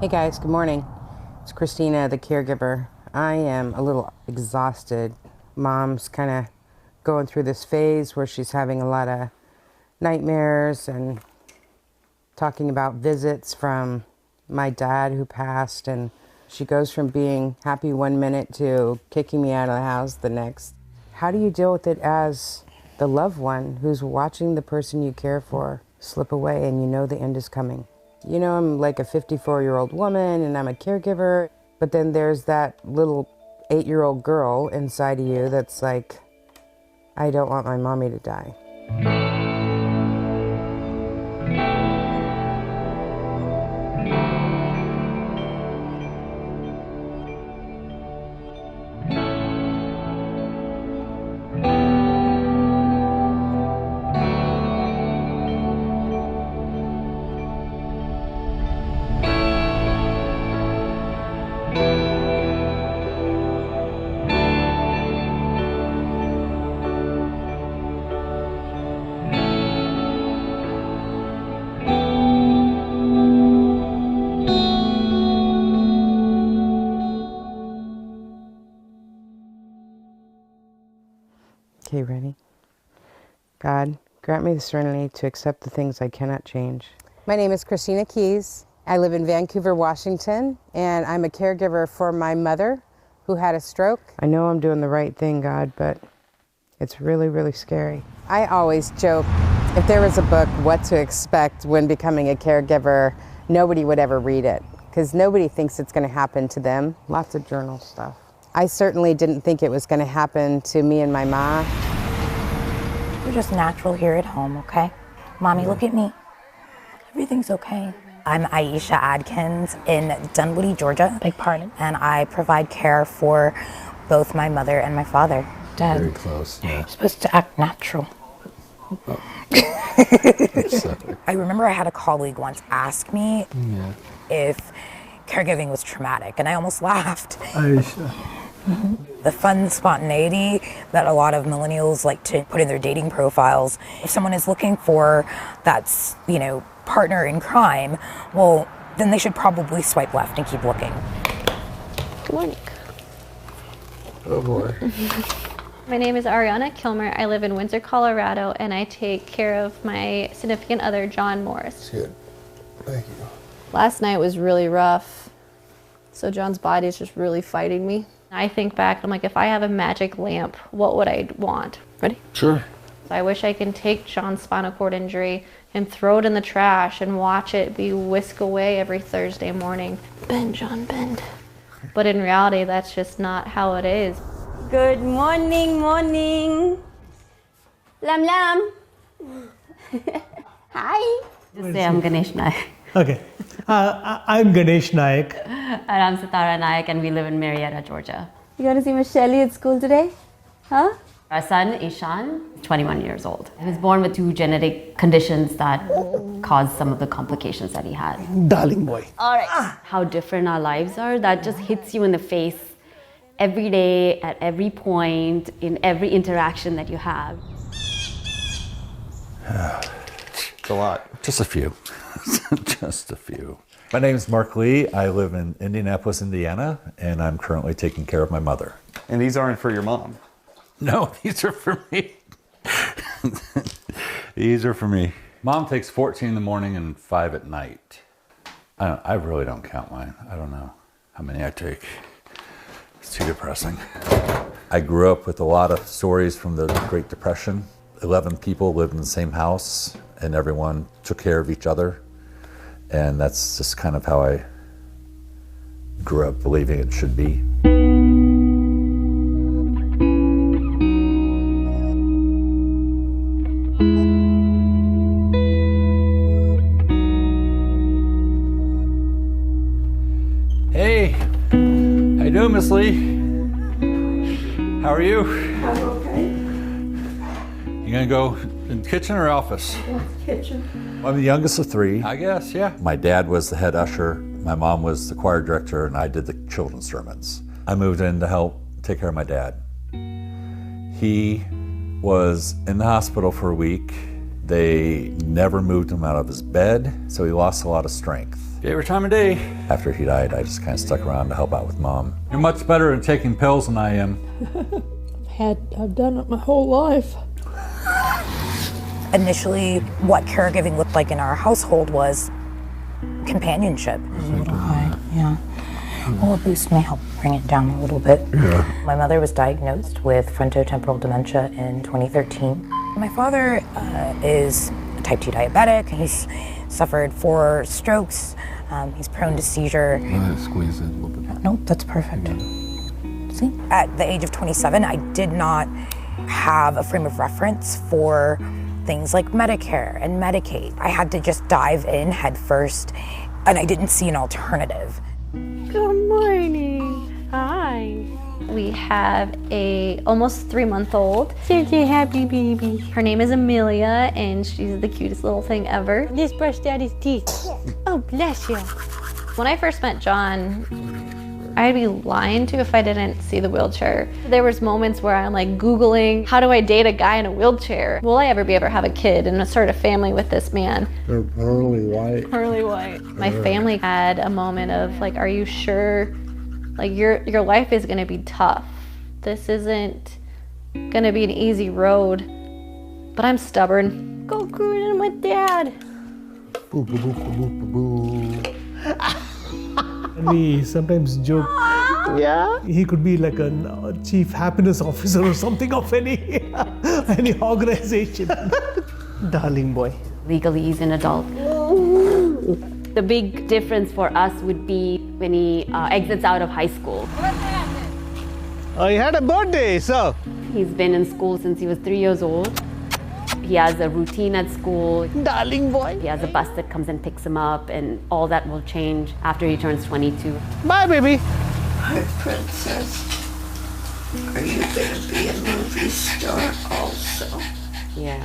Hey guys, good morning. It's Christina, the caregiver. I am a little exhausted. Mom's kind of going through this phase where she's having a lot of nightmares and talking about visits from my dad who passed, and she goes from being happy one minute to kicking me out of the house the next. How do you deal with it as the loved one who's watching the person you care for slip away and you know the end is coming? You know, I'm like a 54-year-old woman and I'm a caregiver, but then there's that little 8-year-old girl inside of you that's like, I don't want my mommy to die. Okay, ready? God, grant me the serenity to accept the things I cannot change. My name is Christina Keys. I live in Vancouver, Washington, and I'm a caregiver for my mother who had a stroke. I know I'm doing the right thing, God, but it's really, really scary. I always joke, if there was a book, What to Expect When Becoming a Caregiver, nobody would ever read it, because nobody thinks it's going to happen to them. Lots of journal stuff. I certainly didn't think it was going to happen to me and my ma. You're just natural here at home, okay? Mommy, look at me. Everything's okay. I'm Aisha Adkins in Dunwoody, Georgia. Beg pardon? And I provide care for both my mother and my father. Dad, very close. Yeah. You're supposed to act natural. Oh. I remember I had a colleague once ask me if caregiving was traumatic, and I almost laughed. Aisha. The fun spontaneity that a lot of millennials like to put in their dating profiles. If someone is looking for that, partner in crime, well, then they should probably swipe left and keep looking. Good morning. Oh boy. My name is Ariana Kilmer. I live in Windsor, Colorado, and I take care of my significant other, John Morris. Good. Thank you. Last night was really rough, so John's body is just really fighting me. I think back, I'm like, if I have a magic lamp, what would I want? Ready? Sure. I wish I can take John's spinal cord injury and throw it in the trash and watch it be whisked away every Thursday morning. Bend, John, bend. But in reality, that's just not how it is. Good morning, morning. Lam Lam. Hi. Just say I'm Ganesh Naik. Okay. I'm Ganesh Naik. And I'm Sitara Naik, and we live in Marietta, Georgia. You got to see Michelle at school today? Huh? Our son, Ishan, is 21 years old. He was born with 2 genetic conditions that caused some of the complications that he had. Darling boy. All right. How different our lives are, that just hits you in the face every day, at every point, in every interaction that you have. It's a lot. Just a few. Just a few. My name is Mark Lee. I live in Indianapolis, Indiana, and I'm currently taking care of my mother. And these aren't for your mom. No, these are for me. These are for me. Mom takes 14 in the morning and 5 at night. I really don't count mine. I don't know how many I take. It's too depressing. I grew up with a lot of stories from the Great Depression. 11 people lived in the same house, and everyone took care of each other. And that's just kind of how I grew up believing it should be. Hey, how you doing, Miss Lee? How are you? I'm okay. You gonna go in the kitchen or office? Kitchen. I'm the youngest of 3. I guess, yeah. My dad was the head usher, my mom was the choir director, and I did the children's sermons. I moved in to help take care of my dad. He was in the hospital for a week. They never moved him out of his bed, so he lost a lot of strength. Gave her time of day. After he died, I just kind of stuck around to help out with Mom. You're much better at taking pills than I am. I've done it my whole life. Initially, what caregiving looked like in our household was companionship. A little high, yeah. Well, a boost may help bring it down a little bit. Yeah. My mother was diagnosed with frontotemporal dementia in 2013. My father is a type 2 diabetic. He's suffered 4 strokes. He's prone to seizure. Squeeze it a little bit. Nope, that's perfect. See? At the age of 27, I did not have a frame of reference for things like Medicare and Medicaid. I had to just dive in head first, and I didn't see an alternative. Good morning. Hi. We have a almost 3-month-old. Such a happy baby. Her name is Amelia, and she's the cutest little thing ever. Just brush Daddy's teeth. Oh, bless you. When I first met John, I'd be lying to you if I didn't see the wheelchair. There was moments where I'm like Googling, how do I date a guy in a wheelchair? Will I ever be able to have a kid and start a family with this man? They're pearly white. Pearly white. My family had a moment of like, are you sure? Like your life is gonna be tough. This isn't gonna be an easy road. But I'm stubborn. Go cruising with Dad. Boo, boo, boo, boo, boo, boo. We sometimes joke. Yeah? He could be like a chief happiness officer or something of any organization. Darling boy. Legally, he's an adult. The big difference for us would be when he exits out of high school. Oh, he had a birthday, so. He's been in school since he was 3 years old. He has a routine at school. Darling boy. He has a bus that comes and picks him up, and all that will change after he turns 22. Bye, baby. Hi, princess. Are you going to be a movie star also? Yeah.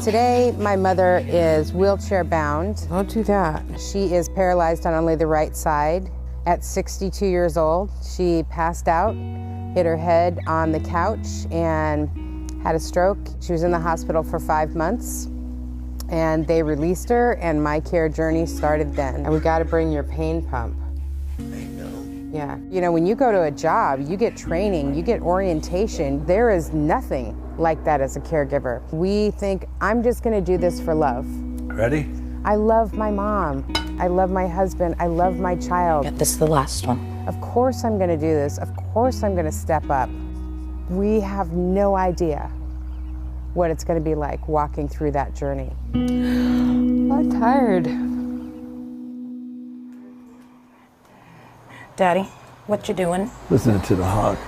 Today, my mother is wheelchair bound. Don't do that. She is paralyzed on only the right side. At 62 years old, she passed out, hit her head on the couch, and had a stroke. She was in the hospital for 5 months, and they released her, and my care journey started then. And we got to bring your pain pump. I know. Yeah. You know, when you go to a job, you get training, you get orientation. There is nothing like that as a caregiver. We think, I'm just going to do this for love. Ready? I love my mom. I love my husband. I love my child. Yeah, this is the last one. Of course I'm going to do this. Of course I'm going to step up. We have no idea what it's going to be like walking through that journey. I'm tired. Daddy, what you doing? Listening to the hawk.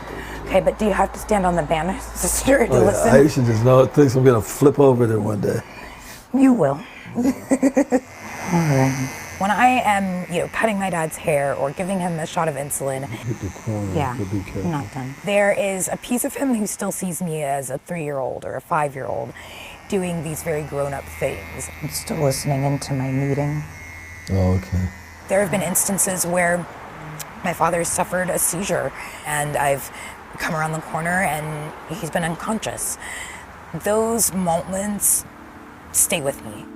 Okay, but do you have to stand on the banister to Oh, yeah. listen? I should just know. Thinks I'm gonna flip over there one day. You will. All right. When I am, cutting my dad's hair or giving him a shot of insulin, Hit the corner. yeah, So be careful. I'm not done. There is a piece of him who still sees me as a 3-year-old or a 5-year-old doing these very grown-up things. I'm still listening into my meeting. Oh, okay. There have been instances where my father suffered a seizure and I've come around the corner and he's been unconscious. Those moments stay with me.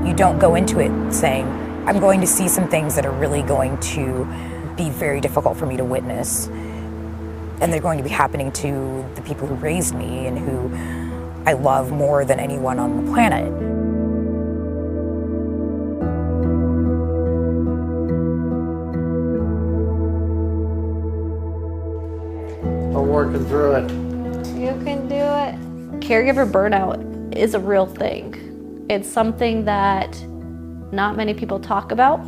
You don't go into it saying, I'm going to see some things that are really going to be very difficult for me to witness. And they're going to be happening to the people who raised me and who I love more than anyone on the planet. I'm working through it. You can do it. Caregiver burnout is a real thing. It's something that not many people talk about.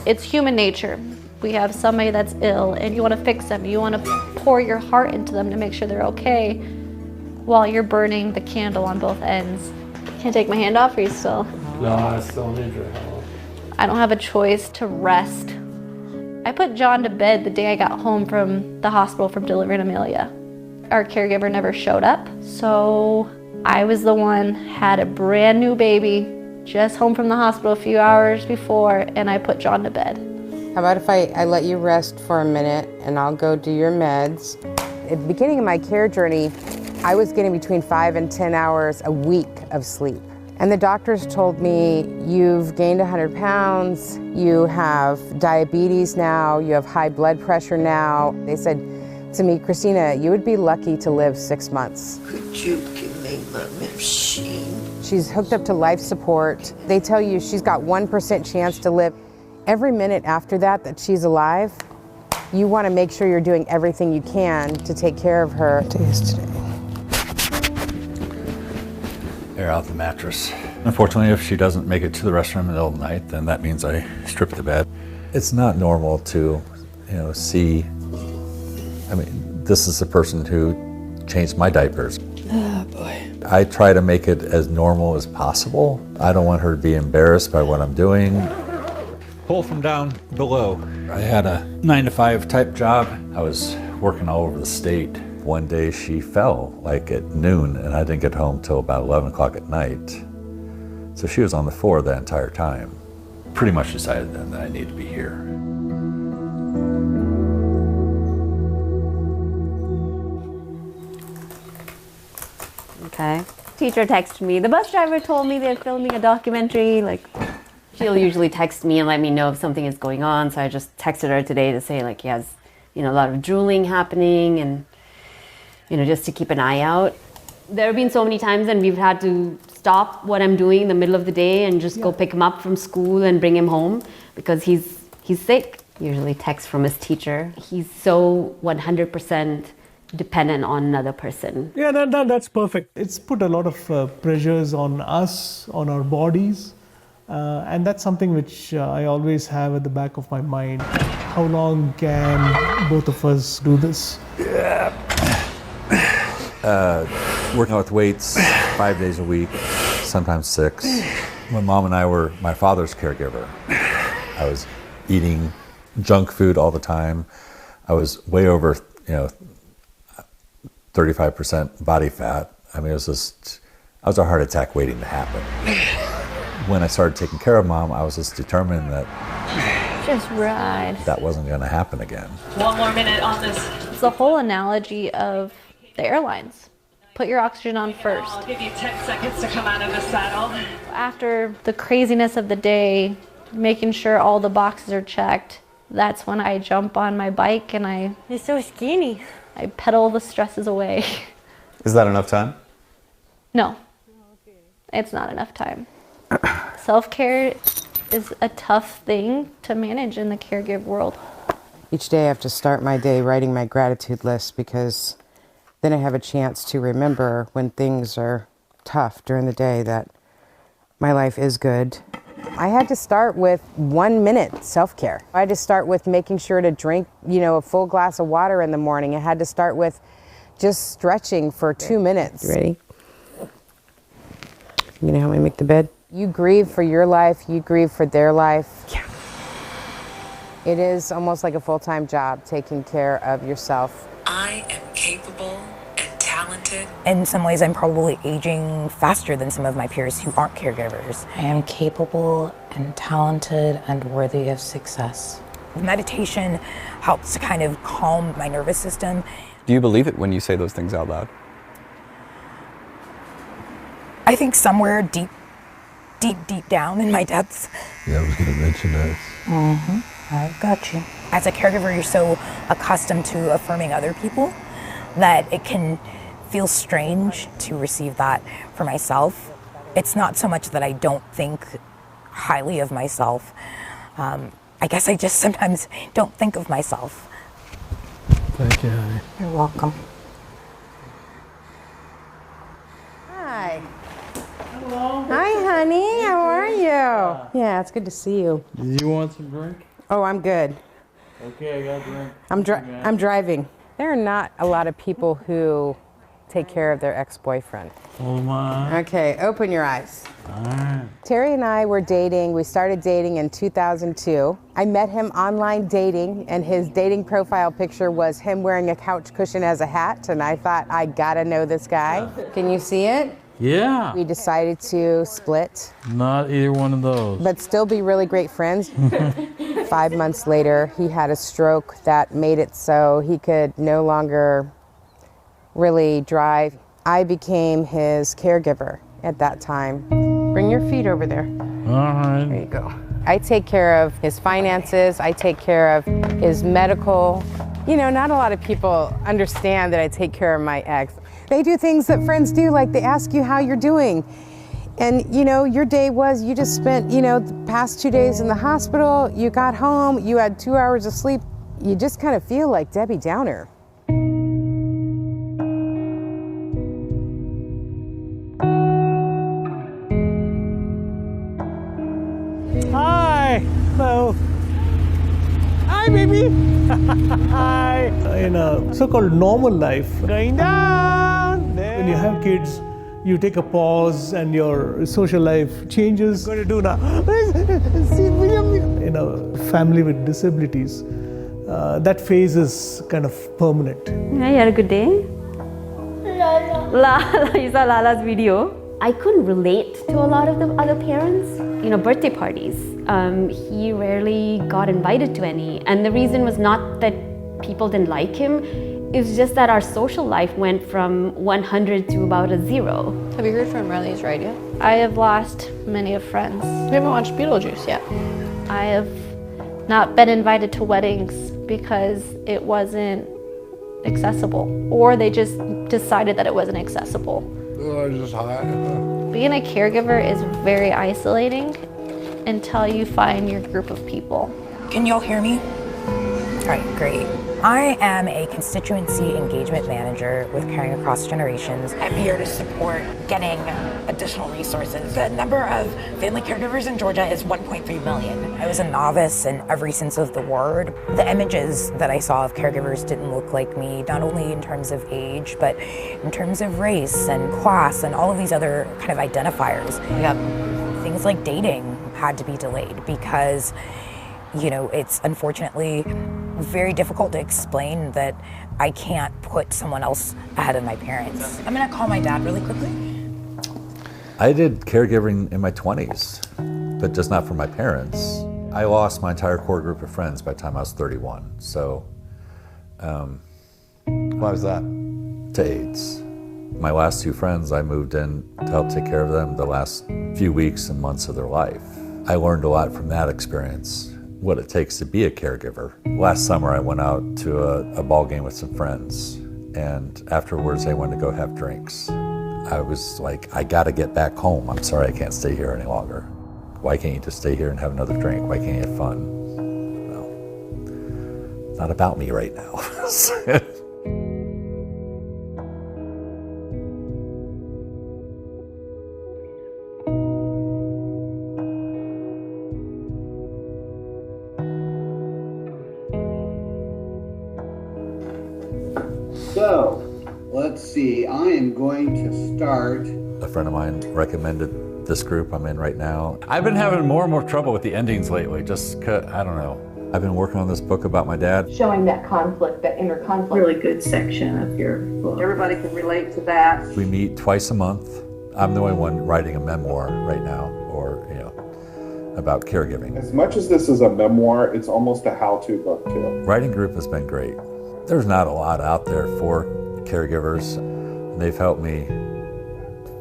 It's human nature. We have somebody that's ill and you want to fix them. You want to pour your heart into them to make sure they're okay while you're burning the candle on both ends. Can I take my hand off or you still? No, I still need your help. I don't have a choice to rest. I put John to bed the day I got home from the hospital from delivering Amelia. Our caregiver never showed up, so I was the one, had a brand new baby, just home from the hospital a few hours before, and I put John to bed. How about if I let you rest for a minute and I'll go do your meds? At the beginning of my care journey, I was getting between 5 and 10 hours a week of sleep. And the doctors told me, you've gained 100 pounds, you have diabetes now, you have high blood pressure now. They said to me, Christina, you would be lucky to live 6 months. Could you give me my machine? She's hooked up to life support. They tell you she's got 1% chance to live. Every minute after that she's alive, you want to make sure you're doing everything you can to take care of her. What day is today? Air out the mattress. Unfortunately, if she doesn't make it to the restroom in the middle of the night, then that means I strip the bed. It's not normal to, see, this is the person who changed my diapers. Oh boy. I try to make it as normal as possible. I don't want her to be embarrassed by what I'm doing. Pull from down below. I had a 9-to-5 type job. I was working all over the state. One day she fell like at noon and I didn't get home till about 11 o'clock at night. So she was on the floor the entire time. Pretty much decided then that I need to be here. Okay. Teacher texted me. The bus driver told me they're filming a documentary. She'll usually text me and let me know if something is going on. So I just texted her today to say he has, a lot of drooling happening and, just to keep an eye out. There have been so many times and we've had to stop what I'm doing in the middle of the day and just go pick him up from school and bring him home because he's sick. Usually text from his teacher. He's so 100% dependent on another person. Yeah, that's perfect. It's put a lot of pressures on us, on our bodies. And that's something which I always have at the back of my mind. How long can both of us do this? Working with weights 5 days a week, sometimes 6. When Mom and I were my father's caregiver, I was eating junk food all the time. I was way over, 35% body fat. I was a heart attack waiting to happen. When I started taking care of Mom, I was just determined that Just ride. that wasn't going to happen again. 1 more minute on this. It's the whole analogy of the airlines. Put your oxygen on first. I'll give you 10 seconds to come out of the saddle. After the craziness of the day, making sure all the boxes are checked, that's when I jump on my bike and You're so skinny. I pedal the stresses away. Is that enough time? No, it's not enough time. Self-care is a tough thing to manage in the caregiver world. Each day I have to start my day writing my gratitude list because then I have a chance to remember when things are tough during the day that my life is good. I had to start with 1 minute self-care. I had to start with making sure to drink, a full glass of water in the morning. I had to start with just stretching for 2 minutes. You ready? You gonna help me make the bed? You grieve for your life, you grieve for their life. Yeah. It is almost like a full-time job taking care of yourself. I am capable and talented. In some ways, I'm probably aging faster than some of my peers who aren't caregivers. I am capable and talented and worthy of success. Meditation helps to kind of calm my nervous system. Do you believe it when you say those things out loud? I think somewhere deep down in my depths. Yeah, I was going to mention that. I've got you. As a caregiver, you're so accustomed to affirming other people that it can feel strange to receive that for myself. It's not so much that I don't think highly of myself. I guess I just sometimes don't think of myself. Thank you, honey. You're welcome. Hi. Hello. Hi, honey. How are you? Yeah, it's good to see you. Did you want some drink? Oh, I'm good. Okay, I got a drink. I'm driving. There are not a lot of people who take care of their ex-boyfriend. Oh my. Okay, open your eyes. All right. Terry and I were dating. We started dating in 2002. I met him online dating, and his dating profile picture was him wearing a couch cushion as a hat, and I thought, I gotta know this guy. Can you see it? Yeah. We decided to split, Not either one of those. but still be really great friends. 5 months later, he had a stroke that made it so he could no longer really drive. I became his caregiver at that time. Bring your feet over there. All right. There you go. I take care of his finances. I take care of his medical. You know, not a lot of people understand that I take care of my ex. They do things that friends do, like they ask you how you're doing. And, you know, your day was, you just spent, you know, the past 2 days in the hospital, you got home, you had 2 hours of sleep. You just kind of feel like Debbie Downer. Hi. Hello. Hi, baby. Hi. In a so-called normal life, going down. When you have kids, you take a pause and your social life changes. What are you going to do now? In a family with disabilities, that phase is kind of permanent. Yeah, you had a good day? Lala. You saw Lala's video. I couldn't relate to a lot of the other parents. You know, birthday parties. He rarely got invited to any. And the reason was not that people didn't like him. It was just that our social life went from 100 to about a 0. Have you heard from Riley's Ride yet? I have lost many of friends. We haven't watched Beetlejuice yet. I have not been invited to weddings because it wasn't accessible, or they just decided that it wasn't accessible. Just hot. Being a caregiver is very isolating until you find your group of people. Can y'all hear me? All right, great. I am a constituency engagement manager with Caring Across Generations. I'm here to support getting additional resources. The number of family caregivers in Georgia is 1.3 million. I was a novice in every sense of the word. The images that I saw of caregivers didn't look like me, not only in terms of age, but in terms of race and class and all of these other kind of identifiers. Yep. Things like dating had to be delayed because, you know, it's unfortunately very difficult to explain that I can't put someone else ahead of my parents. I'm gonna call my dad really quickly. I did caregiving in my 20s, but just not for my parents. I lost my entire core group of friends by the time I was 31, so. Why was that? To AIDS. My last 2 friends, I moved in to help take care of them the last few weeks and months of their life. I learned a lot from that experience, what it takes to be a caregiver. Last summer I went out to a ball game with some friends, and afterwards they wanted to go have drinks. I was like, I gotta get back home. I'm sorry I can't stay here any longer. Why can't you just stay here and have another drink? Why can't you have fun? Well, it's not about me right now. So, let's see, I am going to start. A friend of mine recommended this group I'm in right now. I've been having more and more trouble with the endings lately, just 'cause, I don't know. I've been working on this book about my dad. Showing that conflict, that inner conflict. Really good section of your book. Everybody can relate to that. We meet twice a month. I'm the only one writing a memoir right now, or, you know, about caregiving. As much as this is a memoir, it's almost a how-to book too. Writing group has been great. There's not a lot out there for caregivers. They've helped me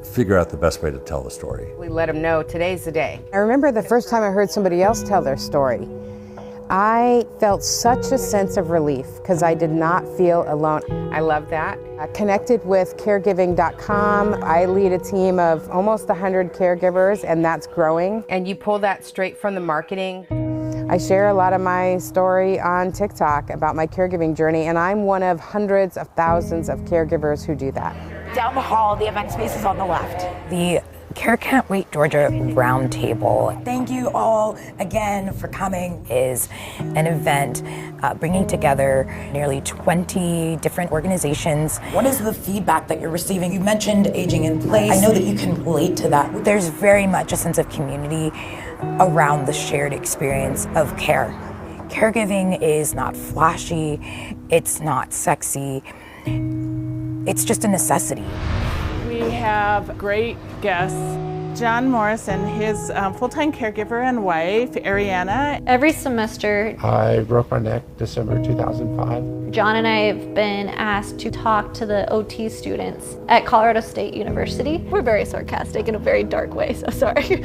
figure out the best way to tell the story. We let them know today's the day. I remember the first time I heard somebody else tell their story. I felt such a sense of relief because I did not feel alone. I love that. I connected with caregiving.com. I lead a team of almost 100 caregivers, and that's growing. And you pull that straight from the marketing. I share a lot of my story on TikTok about my caregiving journey, and I'm one of hundreds of thousands of caregivers who do that. Down the hall, the event space is on the left. The Care Can't Wait Georgia Roundtable. Thank you all again for coming. Is an event bringing together nearly 20 different organizations. What is the feedback that you're receiving? You mentioned aging in place. I know that you can relate to that. There's very much a sense of community around the shared experience of care. Caregiving is not flashy, it's not sexy, it's just a necessity. We have great guests John Morrison, his full-time caregiver and wife, Ariana. Every semester, I broke my neck December 2005. John and I have been asked to talk to the OT students at Colorado State University. We're very sarcastic in a very dark way, so sorry.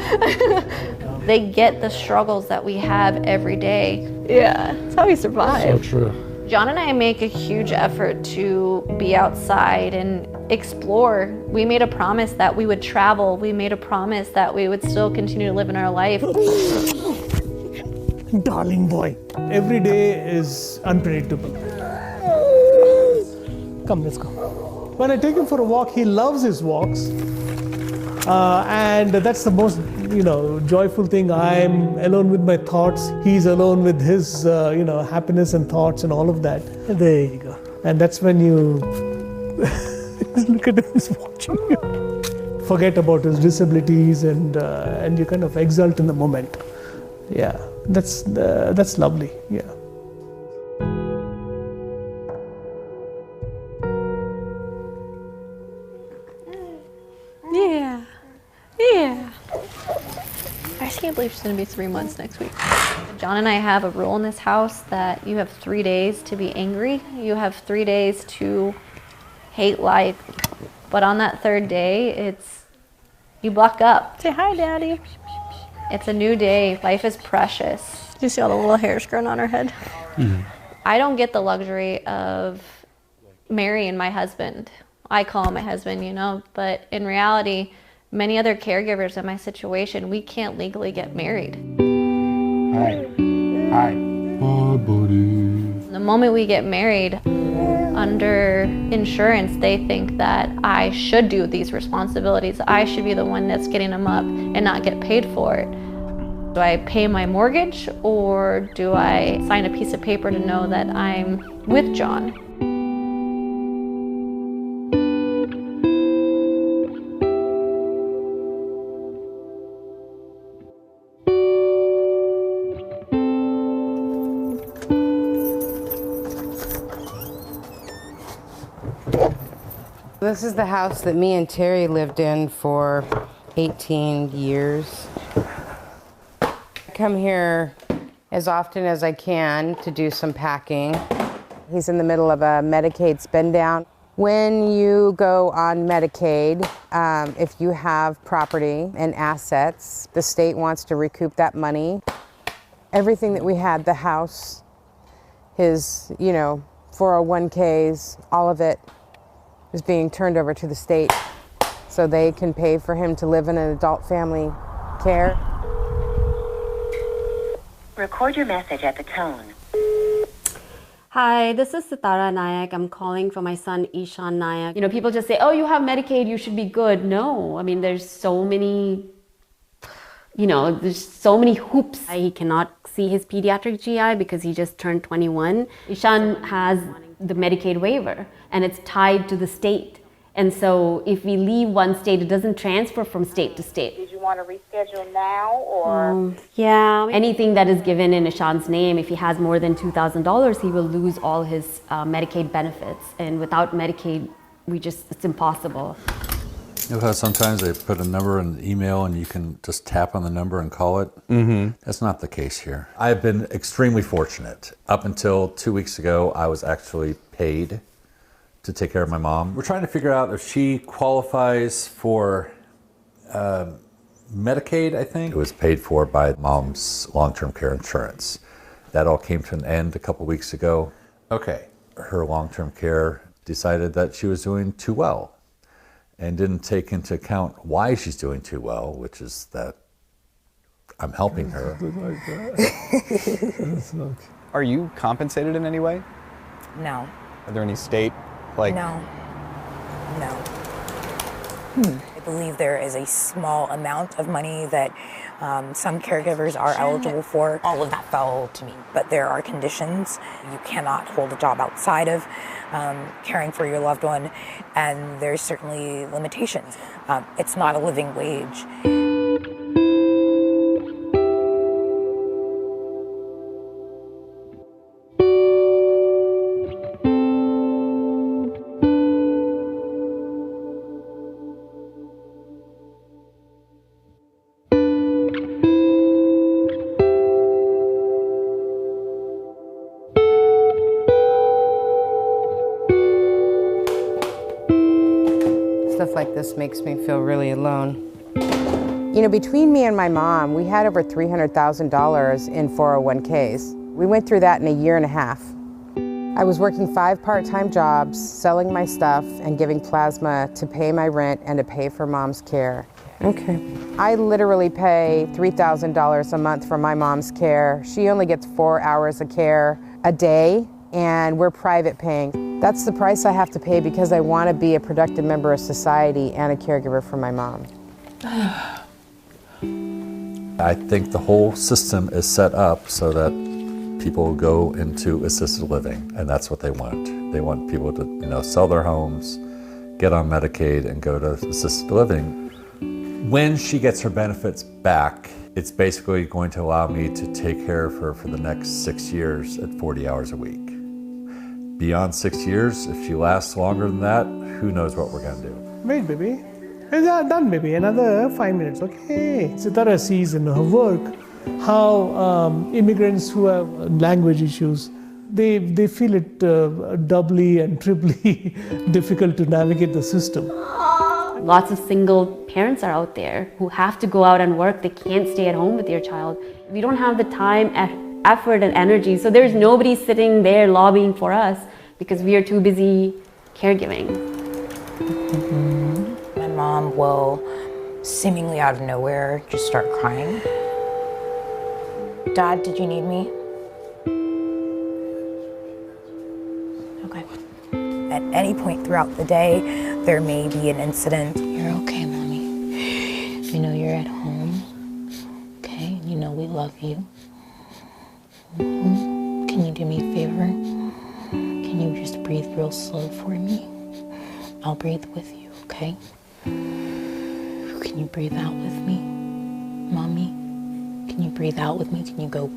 They get the struggles that we have every day. Yeah, that's how we survive. So true. John and I make a huge effort to be outside and explore. We made a promise that we would travel. We made a promise that we would still continue to live in our life. Darling boy. Every day is unpredictable. Come, let's go. When I take him for a walk, he loves his walks. And that's the most, joyful thing. I'm alone with my thoughts. He's alone with his, happiness and thoughts and all of that. And there you go. And that's when you look at him, he's watching you. Forget about his disabilities and you kind of exult in the moment. Yeah, that's lovely. Yeah. Yeah. Yeah. I just can't believe she's gonna be 3 months next week. John and I have a rule in this house that you have 3 days to be angry. You have 3 days to hate life. But on that third day, you buck up. Say hi, Daddy. It's a new day. Life is precious. Do you see all the little hairs growing on her head? Mm-hmm. I don't get the luxury of marrying my husband. I call him my husband, but in reality, many other caregivers in my situation, we can't legally get married. Hi. Hi. Hi, buddy. The moment we get married, under insurance, they think that I should do these responsibilities. I should be the one that's getting them up and not get paid for it. Do I pay my mortgage or do I sign a piece of paper to know that I'm with John? This is the house that me and Terry lived in for 18 years. I come here as often as I can to do some packing. He's in the middle of a Medicaid spend down. When you go on Medicaid, if you have property and assets, the state wants to recoup that money. Everything that we had, the house, his, 401ks, all of it is being turned over to the state so they can pay for him to live in an adult family care. Record your message at the tone. Hi, this is Sitara Nayak. I'm calling for my son Ishan Nayak. People just say, oh, you have Medicaid, you should be good. No, there's so many hoops. He cannot see his pediatric GI because he just turned 21. Ishan has the Medicaid waiver and it's tied to the state. And so if we leave one state, it doesn't transfer from state to state. Did you want to reschedule now or? Yeah, anything that is given in Ishan's name, if he has more than $2,000, he will lose all his Medicaid benefits. And without Medicaid, it's impossible. You know how sometimes they put a number in the email and you can just tap on the number and call it? Mm-hmm. That's not the case here. I've been extremely fortunate. Up until 2 weeks ago, I was actually paid to take care of my mom. We're trying to figure out if she qualifies for Medicaid, I think. It was paid for by mom's long-term care insurance. That all came to an end a couple weeks ago. Okay, her long-term care decided that she was doing too well and didn't take into account why she's doing too well, which is that I'm helping her. Are you compensated in any way? No. Are there any state, No. I believe there is a small amount of money that some caregivers are eligible for. All of that fell to me. But there are conditions. You cannot hold a job outside of caring for your loved one, and there's certainly limitations. It's not a living wage. Stuff like this makes me feel really alone. You know, between me and my mom, we had over $300,000 in 401ks. We went through that in a year and a half. I was working 5 part-time jobs, selling my stuff, and giving plasma to pay my rent and to pay for mom's care. Okay. I literally pay $3,000 a month for my mom's care. She only gets 4 hours of care a day, and we're private paying. That's the price I have to pay because I want to be a productive member of society and a caregiver for my mom. I think the whole system is set up so that people go into assisted living, and that's what they want. They want people to, sell their homes, get on Medicaid, and go to assisted living. When she gets her benefits back, it's basically going to allow me to take care of her for the next 6 years at 40 hours a week. Beyond 6 years, if she lasts longer than that, who knows what we're going to do. Wait, baby. Done, baby. Another 5 minutes, okay? Sitara sees in her work how immigrants who have language issues, they feel it doubly and triply difficult to navigate the system. Lots of single parents are out there who have to go out and work. They can't stay at home with your child. We don't have the time, effort, and energy, so there's nobody sitting there lobbying for us because we are too busy caregiving. My mom will seemingly out of nowhere just start crying. Dad, did you need me? Okay. At any point throughout the day, there may be an incident. You're okay, Mommy. You know you're at home, okay? You know we love you. Can you do me a favor? Can you just breathe real slow for me? I'll breathe with you, okay? Can you breathe out with me, Mommy? Can you breathe out with me? Can you go?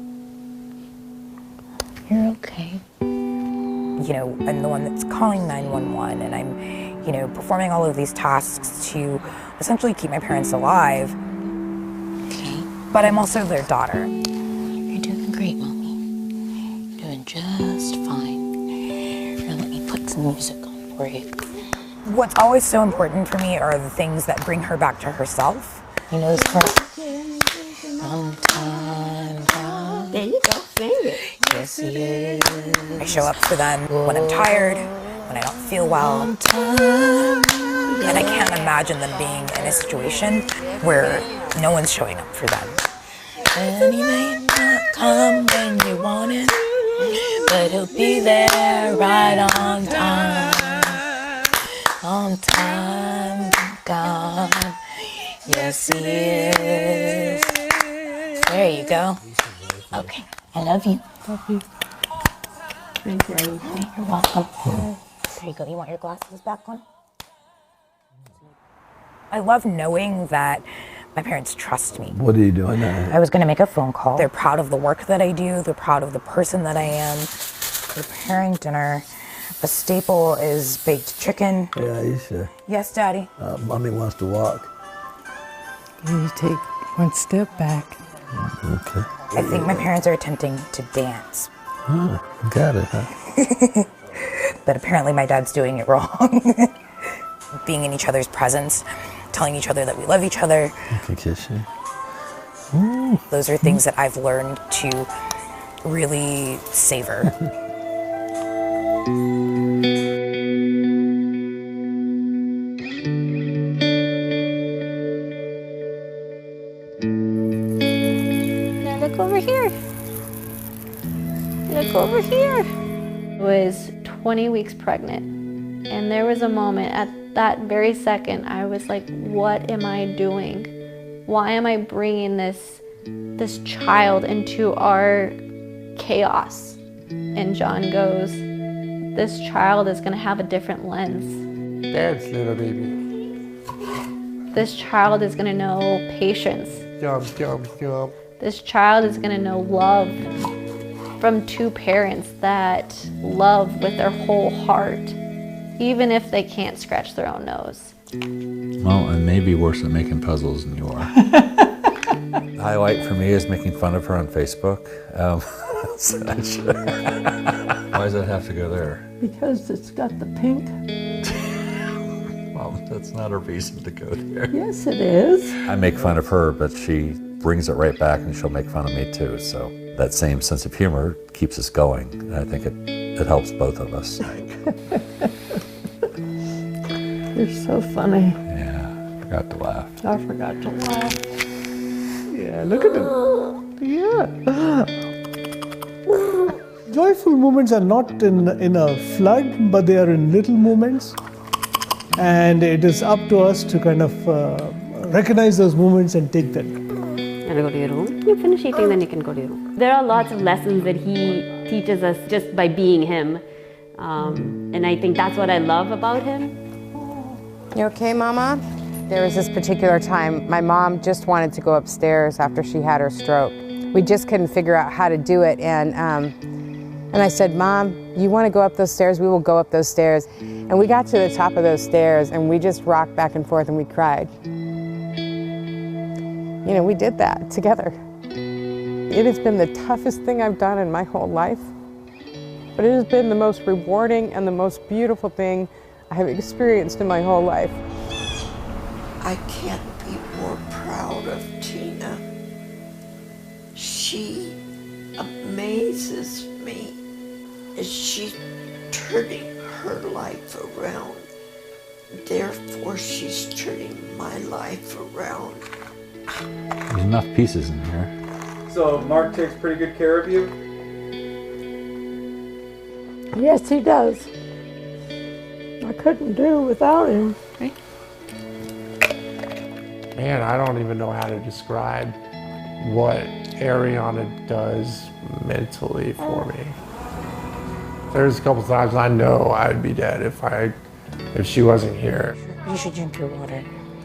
You're okay. You know, I'm the one that's calling 911, and I'm, performing all of these tasks to essentially keep my parents alive. Okay. But I'm also their daughter. You're doing great, Mommy. You're doing just fine. Here, let me put some music on for you. What's always so important for me are the things that bring her back to herself. You know this part? Sometime. There you go, sing it. Yes, he is. I show up for them when I'm tired, when I don't feel well. And I can't imagine them being in a situation where no one's showing up for them. And he may not come when you want him, but he'll be there right on time. On time, God. Yes, he is. There you go. Okay, I love you. Love you. Thank you. You're welcome. There you go. You want your glasses back on? I love knowing that my parents trust me. What are you doing now? I was going to make a phone call. They're proud of the work that I do. They're proud of the person that I am. Preparing dinner. A staple is baked chicken. Yeah, Aisha. Yes, Daddy. Mommy wants to walk. You take one step back. Okay. I think my parents are attempting to dance. Oh, got it, huh? But apparently my dad's doing it wrong. Being in each other's presence, telling each other that we love each other. I can kiss you. Ooh. Those are things that I've learned to really savor. Now look over here. Look over here. I was 20 weeks pregnant, and there was a moment at that very second I was like, what am I doing? Why am I bringing this child into our chaos? And John goes, this child is going to have a different lens. Dad's little baby. This child is going to know patience. Jump, jump, jump. This child is going to know love from two parents that love with their whole heart, even if they can't scratch their own nose. Well, and maybe worse at making puzzles than you are. The highlight for me is making fun of her on Facebook. Why does that have to go there? Because it's got the pink. Well, problem. That's not a reason to go there. Yes, it is. I make fun of her, but she brings it right back and she'll make fun of me too. So that same sense of humor keeps us going. And I think it helps both of us. You're so funny. Yeah, I forgot to laugh. I forgot to laugh. Yeah, look at them. Yeah. Joyful moments are not in a flood, but they are in little moments. And it is up to us to kind of recognize those moments and take them. You wanna go to your room? You finish eating, then you can go to your room. There are lots of lessons that he teaches us just by being him. And I think that's what I love about him. You okay, Mama? There was this particular time my mom just wanted to go upstairs after she had her stroke. We just couldn't figure out how to do it, and I said, Mom, you want to go up those stairs? We will go up those stairs. And we got to the top of those stairs and we just rocked back and forth and we cried. You know, we did that together. It has been the toughest thing I've done in my whole life, but it has been the most rewarding and the most beautiful thing I have experienced in my whole life. I can't be more proud of Tina. She amazes me as she's turning her life around. Therefore, she's turning my life around. There's enough pieces in here. So Mark takes pretty good care of you? Yes, he does. I couldn't do without him. Man, I don't even know how to describe what Ariana does mentally for me. There's a couple times I know I'd be dead if she wasn't here. You should drink your water.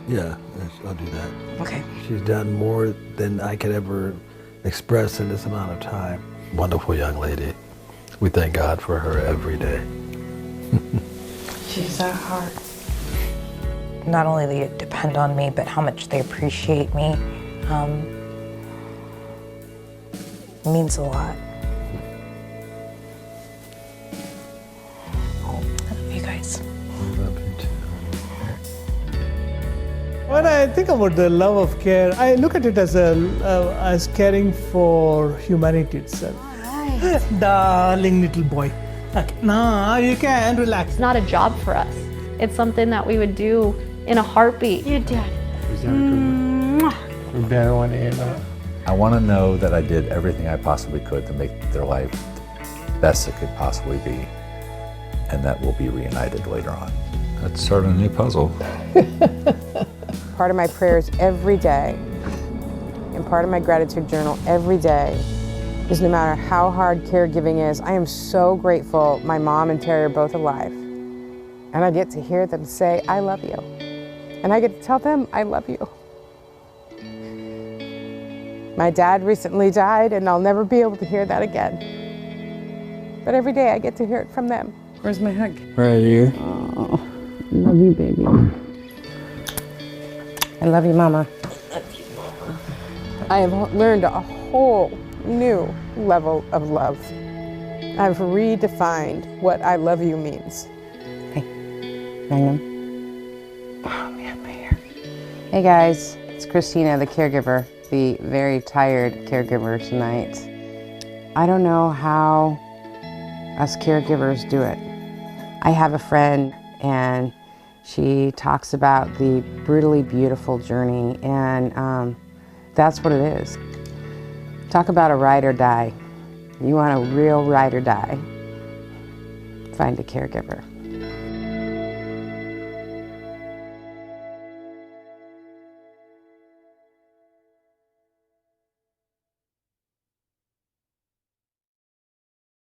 Yeah, I'll do that. Okay. She's done more than I could ever express in this amount of time. Wonderful young lady. We thank God for her every day. She's our heart. Not only they depend on me, but how much they appreciate me means a lot. I love you guys. When I think about the love of care, I look at it as caring for humanity itself. Right. Darling little boy. Okay, now you can relax. It's not a job for us. It's something that we would do in a heartbeat. You did. I want to know that I did everything I possibly could to make their life the best it could possibly be, and that we'll be reunited later on. Let's start a new puzzle. Part of my prayers every day, and part of my gratitude journal every day, is no matter how hard caregiving is, I am so grateful my mom and Terry are both alive. And I get to hear them say, I love you. And I get to tell them, I love you. My dad recently died, and I'll never be able to hear that again. But every day I get to hear it from them. Where's my hug? Right here. Oh, love you, baby. I love you, Mama. I love you, Mama. I have learned a whole new level of love. I've redefined what I love you means. Hey, Magnum. Oh man, my hair. Hey guys, it's Christina, the caregiver, the very tired caregiver tonight. I don't know how us caregivers do it. I have a friend and she talks about the brutally beautiful journey, and that's what it is. Talk about a ride or die. You want a real ride or die, find a caregiver.